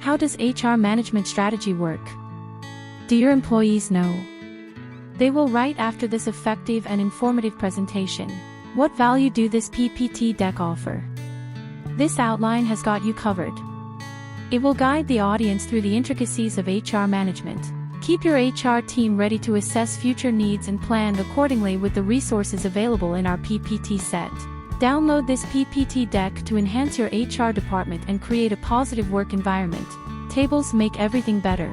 How does HR management strategy work? Do your employees know? They will write after this effective and informative presentation. What value do this PPT deck offer? This outline has got you covered. It will guide the audience through the intricacies of HR management. Keep your HR team ready to assess future needs and plan accordingly with the resources available in our PPT set. Download this PPT deck to enhance your HR department and create a positive work environment. Tables make everything better.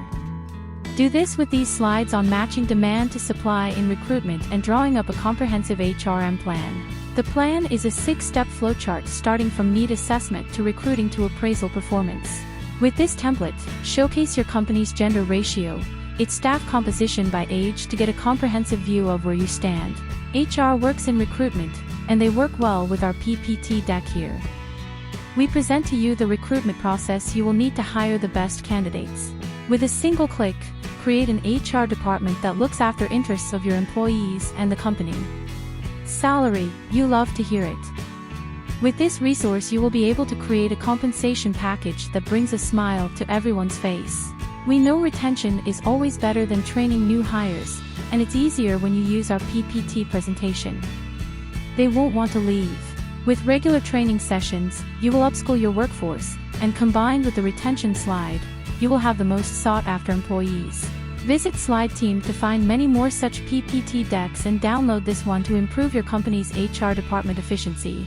Do this with these slides on matching demand to supply in recruitment and drawing up a comprehensive HRM plan. The plan is a 6-step flowchart starting from need assessment to recruiting to appraisal performance. With this template, showcase your company's gender ratio, its staff composition by age to get a comprehensive view of where you stand. HR works in recruitment, and they work well with our PPT deck here. We present to you the recruitment process you will need to hire the best candidates. With a single click, create an HR department that looks after interests of your employees and the company. Salary, you love to hear it. With this resource you will be able to create a compensation package that brings a smile to everyone's face. We know retention is always better than training new hires, and it's easier when you use our PPT presentation. They won't want to leave. With regular training sessions, you will upskill your workforce, and combined with the retention slide, you will have the most sought-after employees. Visit SlideTeam to find many more such PPT decks and download this one to improve your company's HR department efficiency.